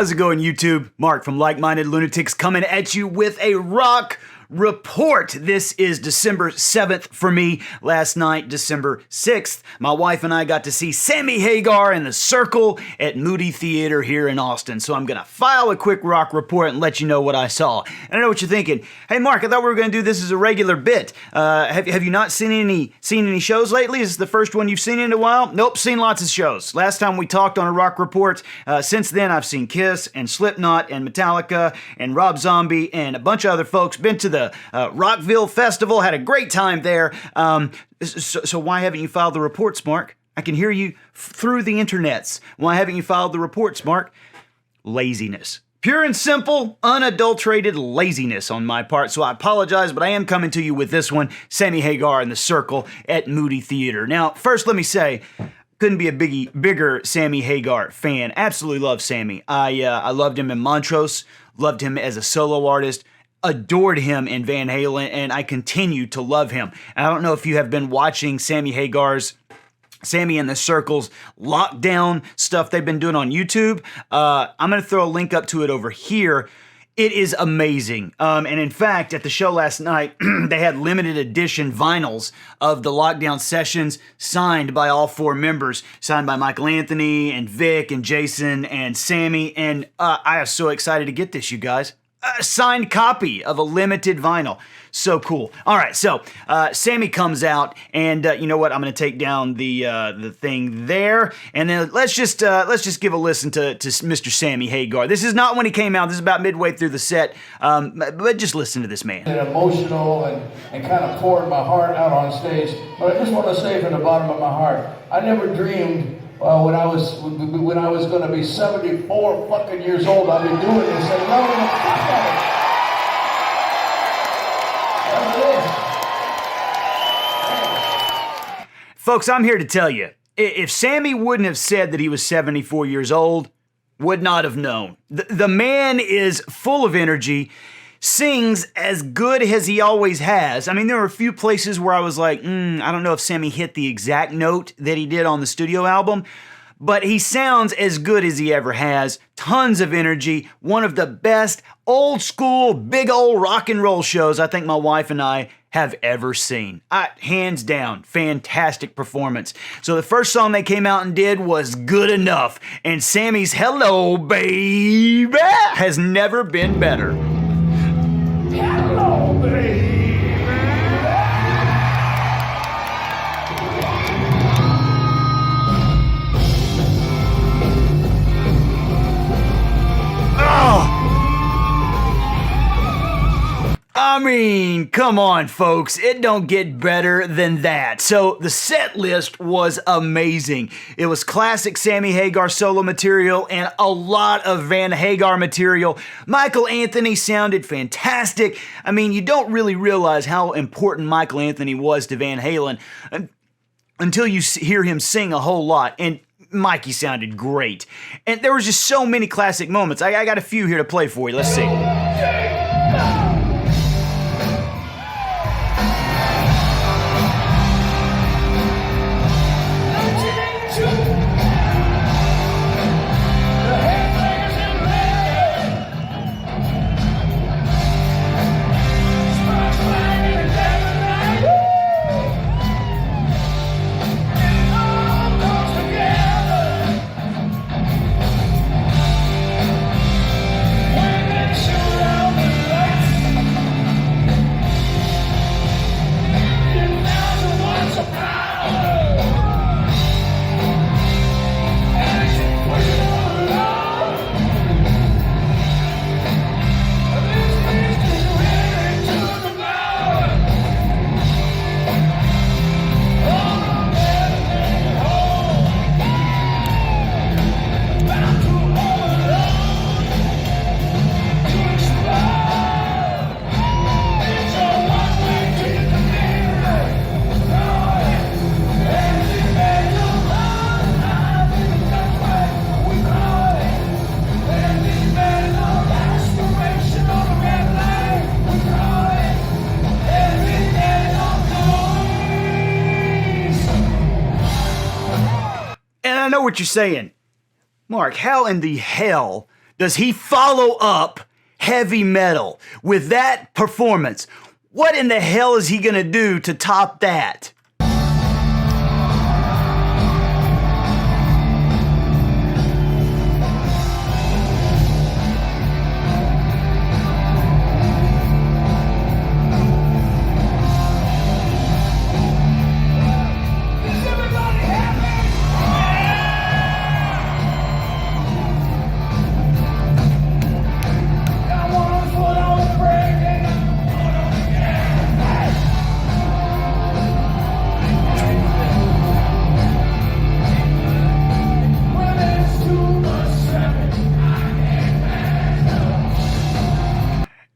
How's it going, YouTube? Mark from Like-Minded Lunatics coming at you with a rock report. This is December 7th for me. Last night, December 6th, my wife and I got to see Sammy Hagar in the Circle at Moody Theater here in Austin. So I'm going to file a quick rock report and let you know what I saw. And I know what you're thinking. Hey, Mark, I thought we were going to do this as a regular bit. Have you not seen any shows lately? Is this the first one you've seen in a while? Nope, seen lots of shows. Last time we talked on a rock report, since then I've seen Kiss and Slipknot and Metallica and Rob Zombie and a bunch of other folks. Been to the Rockville Festival, had a great time there. So why haven't you filed the reports, Mark? I can hear you through the internets. Why haven't you filed the reports, Mark? Laziness. Pure and simple, unadulterated laziness on my part, so I apologize, but I am coming to you with this one, Sammy Hagar in the Circle at Moody Theater. Now, first let me say, couldn't be a bigger Sammy Hagar fan. Absolutely love Sammy. I loved him in Montrose, loved him as a solo artist, adored him in Van Halen, and I continue to love him. And I don't know if you have been watching Sammy and the Circle's lockdown stuff they've been doing on YouTube. I'm going to throw a link up to it over here. It is amazing. And in fact, at the show last night, they had limited edition vinyls of the lockdown sessions signed by all four members, signed by Michael Anthony and Vic and Jason and Sammy. And I am so excited to get this, you guys. A signed copy of a limited vinyl. So cool. All right, so Sammy comes out, and you know what? I'm going to take down the thing there, and then let's just give a listen to Mr. Sammy Hagar. This is not when he came out. This is about midway through the set, but just listen to this man. And emotional and kind of pouring my heart out on stage. But I just want to say from the bottom of my heart, I never dreamed when I was going to be 74 fucking years old, I'd be doing this. And no, fuck that. Folks, I'm here to tell you, if Sammy wouldn't have said that he was 74 years old, would not have known. The man is full of energy, sings as good as he always has. I mean, there were a few places where I was like, I don't know if Sammy hit the exact note that he did on the studio album, but he sounds as good as he ever has. Tons of energy. One of the best old school, big old rock and roll shows I think my wife and I have ever seen. Hands down, fantastic performance. So the first song they came out and did was Good Enough, and Sammy's Hello Baby has never been better. Hello, baby. I mean, come on, folks. It don't get better than that. So the set list was amazing. It was classic Sammy Hagar solo material and a lot of Van Hagar material. Michael Anthony sounded fantastic. I mean, you don't really realize how important Michael Anthony was to Van Halen until you hear him sing a whole lot. And Mikey sounded great. And there was just so many classic moments. I got a few here to play for you. Let's see. I know what you're saying. Mark, how in the hell does he follow up heavy metal with that performance? What in the hell is he going to do to top that?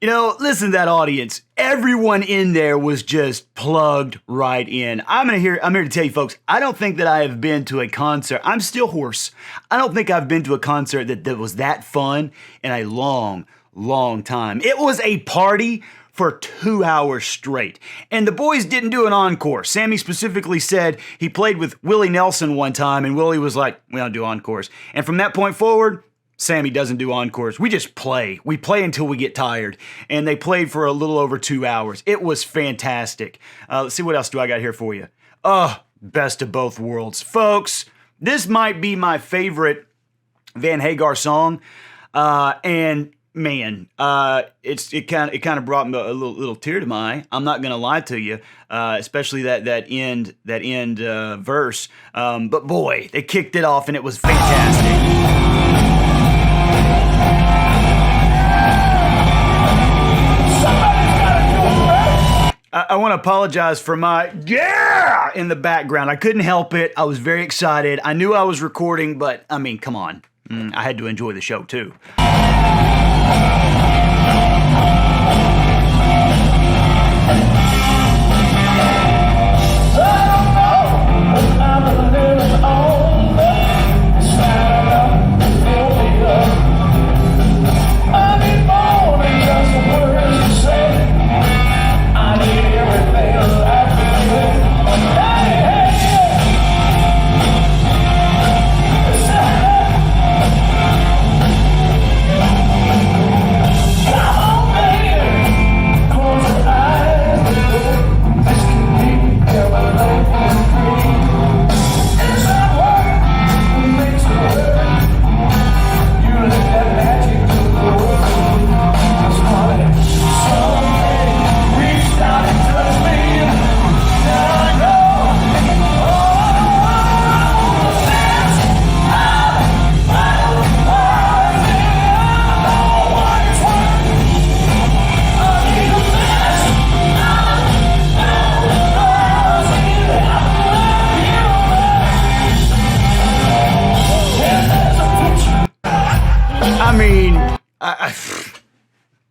You know, listen to that audience. Everyone in there was just plugged right in. I'm here to tell you folks, I don't think that I have been to a concert. I'm still hoarse. I don't think I've been to a concert that was that fun in a long, long time. It was a party for 2 hours straight. And the boys didn't do an encore. Sammy specifically said he played with Willie Nelson one time, and Willie was like, we don't do encores. And from that point forward, Sammy doesn't do encores. We just play. We play until we get tired. And they played for a little over 2 hours. It was fantastic. Let's see what else do I got here for you. Best of both worlds. Folks, this might be my favorite Van Hagar song. And man, it kind of brought me a little tear to my eye. I'm not gonna lie to you, especially that end verse. But boy, they kicked it off and it was fantastic. I want to apologize for my yeah in the background. I couldn't help it. I was very excited. I knew I was recording, but I mean, come on. I had to enjoy the show too.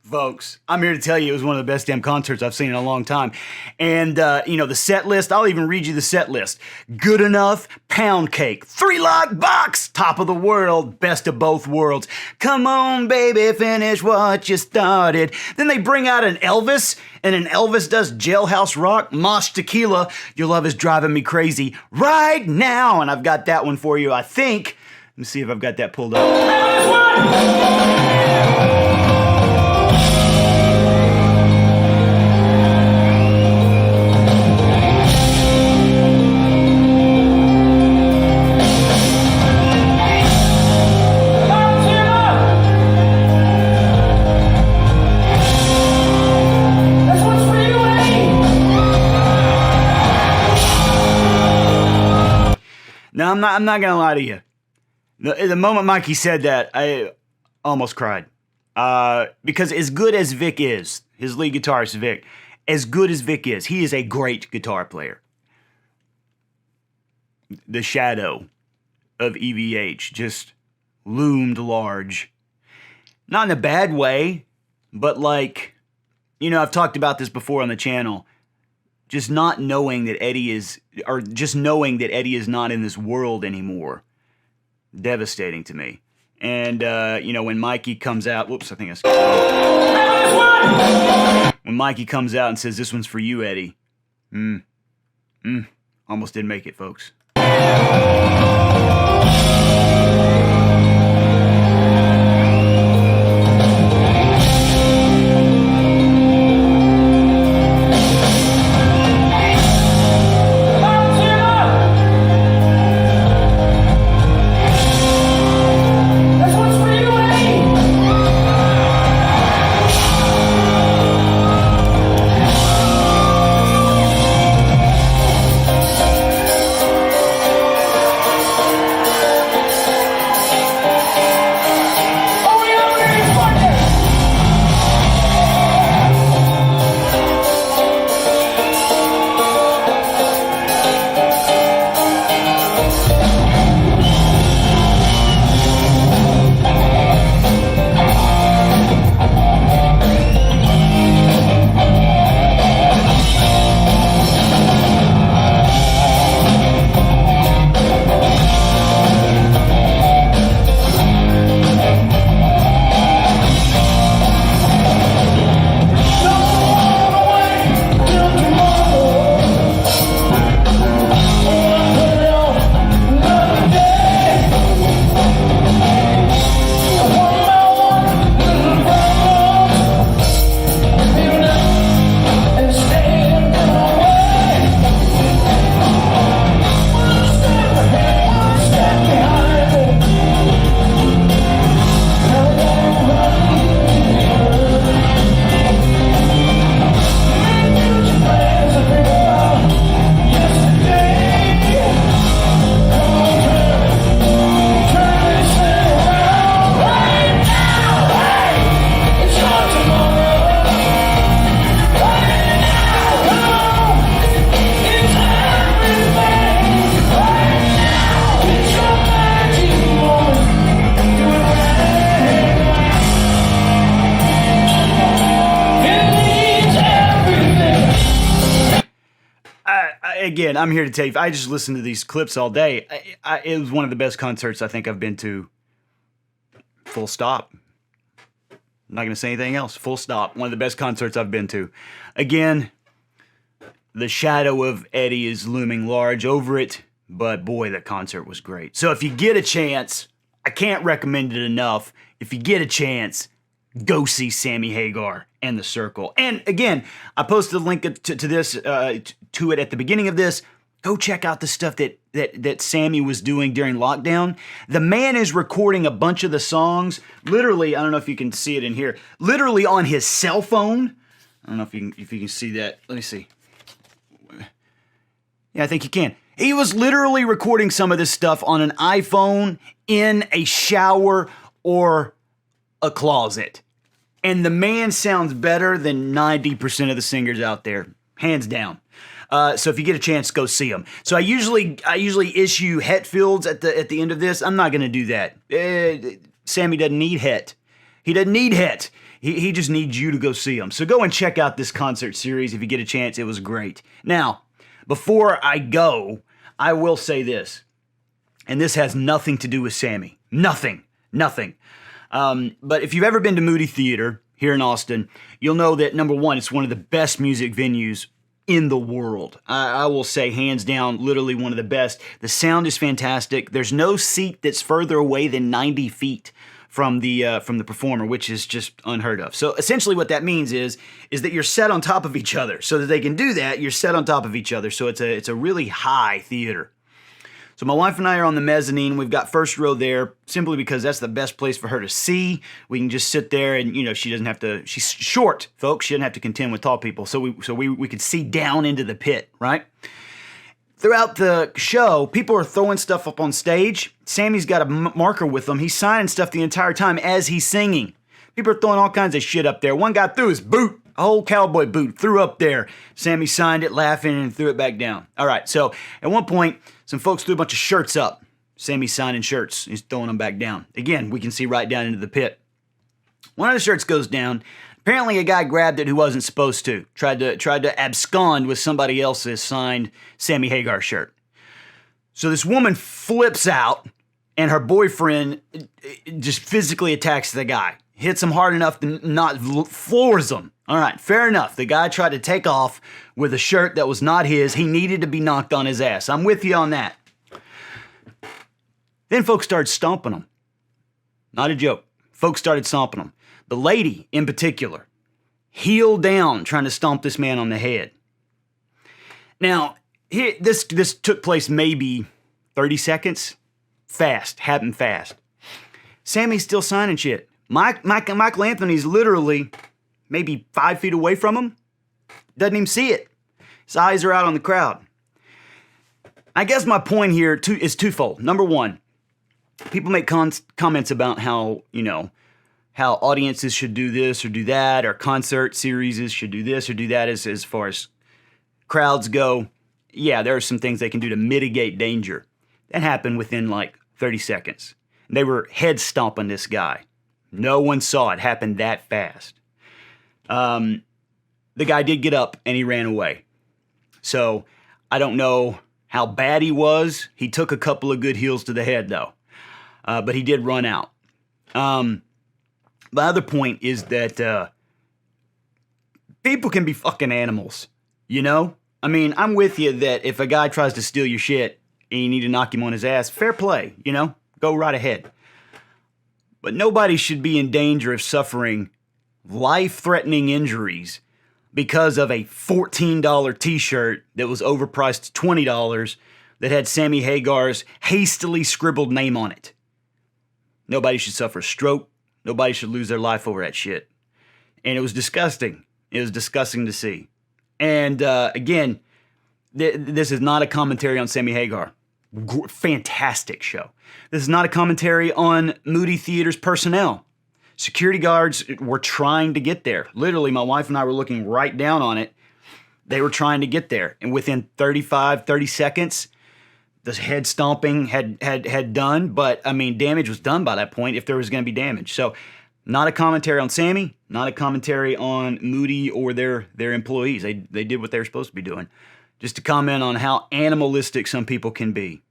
Folks, I'm here to tell you it was one of the best damn concerts I've seen in a long time. And, the set list, I'll even read you the set list. Good Enough, Pound Cake, 3 Lock Box, Top of the World, Best of Both Worlds. Come on, baby, finish what you started. Then they bring out an Elvis, and an Elvis does Jailhouse Rock, Mosh Tequila, Your Love Is Driving Me Crazy right now. And I've got that one for you, I think. Let me see if I've got that pulled up. Now, I'm not going to lie to you. The moment Mikey said that, I almost cried. Because as good as Vic is, his lead guitarist Vic, as good as Vic is, he is a great guitar player. The shadow of EVH just loomed large. Not in a bad way, but like, I've talked about this before on the channel. Just not knowing that Eddie is, or just knowing that Eddie is not in this world anymore, devastating to me. And, when Mikey comes out, whoops, I think when Mikey comes out and says, this one's for you, Eddie. Almost didn't make it, folks. again, I'm here to tell you, I just listened to these clips all day. It was one of the best concerts I think I've been to. Full stop. I'm not going to say anything else. Full stop. One of the best concerts I've been to. Again, the shadow of Eddie is looming large over it, but boy, that concert was great. So if you get a chance, I can't recommend it enough. If you get a chance, go see Sammy Hagar and The Circle. And again, I posted a link to this to it at the beginning of this. Go check out the stuff that Sammy was doing during lockdown. The man is recording a bunch of the songs, literally, I don't know if you can see it in here, literally on his cell phone. I don't know if you can see that. Let me see. Yeah, I think you can. He was literally recording some of this stuff on an iPhone in a shower or a closet. And the man sounds better than 90% of the singers out there, hands down. So if you get a chance, go see him. So I usually issue Hetfields at the end of this. I'm not going to do that. Sammy doesn't need Het. He doesn't need Het. He just needs you to go see him. So go and check out this concert series if you get a chance. It was great. Now, before I go, I will say this, and this has nothing to do with Sammy. Nothing. But if you've ever been to Moody Theater here in Austin, you'll know that, number one, it's one of the best music venues in the world. I will say, hands down, literally one of the best. The sound is fantastic. There's no seat that's further away than 90 feet from the performer, which is just unheard of. So essentially what that means is that you're set on top of each other. So that they can do that, you're set on top of each other. So it's a really high theater. So my wife and I are on the mezzanine. We've got first row there simply because that's the best place for her to see. We can just sit there and, she doesn't have to, she's short, folks. She doesn't have to contend with tall people. So we could see down into the pit, right? Throughout the show, people are throwing stuff up on stage. Sammy's got a marker with him. He's signing stuff the entire time as he's singing. People are throwing all kinds of shit up there. One guy threw his boot, a whole cowboy boot, threw up there. Sammy signed it, laughing, and threw it back down. All right, so at one point, some folks threw a bunch of shirts up. Sammy's signing shirts. He's throwing them back down. Again, we can see right down into the pit. One of the shirts goes down. Apparently, a guy grabbed it who wasn't supposed to. Tried to abscond with somebody else's signed Sammy Hagar shirt. So this woman flips out, and her boyfriend just physically attacks the guy. Hits him hard enough to not floors him. All right, fair enough. The guy tried to take off with a shirt that was not his. He needed to be knocked on his ass. I'm with you on that. Then folks started stomping him. Not a joke. Folks started stomping him. The lady, in particular, heel down trying to stomp this man on the head. Now, this took place maybe 30 seconds. Fast. Happened fast. Sammy's still signing shit. Michael Anthony's literally maybe 5 feet away from him. Doesn't even see it. His eyes are out on the crowd. I guess my point here is twofold. Number one, people make comments about how audiences should do this or do that, or concert series should do this or do that as far as crowds go. Yeah, there are some things they can do to mitigate danger. That happened within like 30 seconds. They were head stomping this guy. No one saw it happen that fast. The guy did get up and he ran away. So I don't know how bad he was. He took a couple of good heels to the head though. But he did run out. My other point is that people can be fucking animals, I mean, I'm with you that if a guy tries to steal your shit and you need to knock him on his ass, fair play, go right ahead. But nobody should be in danger of suffering life-threatening injuries because of a $14 t-shirt that was overpriced to $20 that had Sammy Hagar's hastily scribbled name on it. Nobody should suffer a stroke. Nobody should lose their life over that shit. And it was disgusting. It was disgusting to see. And again, this is not a commentary on Sammy Hagar. Fantastic show. This is not a commentary on Moody Theater's personnel. Security guards were trying to get there. Literally, my wife and I were looking right down on it. They were trying to get there. And within 30 seconds, the head stomping had done. But, I mean, damage was done by that point if there was going to be damage. So, not a commentary on Sammy, not a commentary on Moody or their employees. They did what they were supposed to be doing. just to comment on how animalistic some people can be.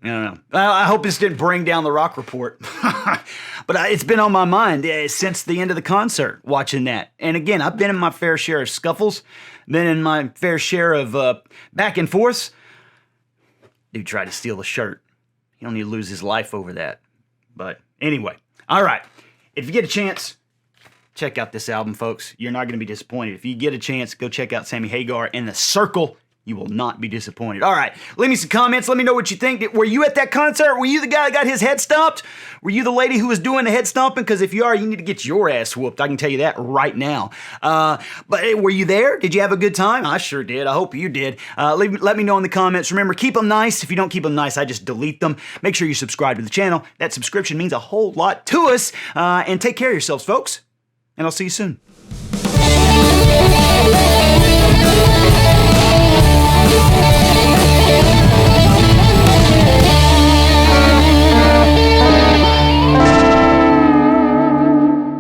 I don't know. I hope this didn't bring down the Rock Report. But it's been on my mind since the end of the concert, watching that. And again, I've been in my fair share of scuffles, been in my fair share of back and forths. Dude tried to steal the shirt. He don't need to lose his life over that. But anyway, all right. If you get a chance, check out this album, folks. You're not going to be disappointed. If you get a chance, go check out Sammy Hagar and The Circle. You will not be disappointed. All right, leave me some comments. Let me know what you think. Were you at that concert? Were you the guy that got his head stomped? Were you the lady who was doing the head stomping? Because if you are, you need to get your ass whooped. I can tell you that right now. But hey, were you there? Did you have a good time? I sure did. I hope you did. Let me know in the comments. Remember, keep them nice. If you don't keep them nice, I just delete them. Make sure you subscribe to the channel. That subscription means a whole lot to us. And take care of yourselves, folks. And I'll see you soon.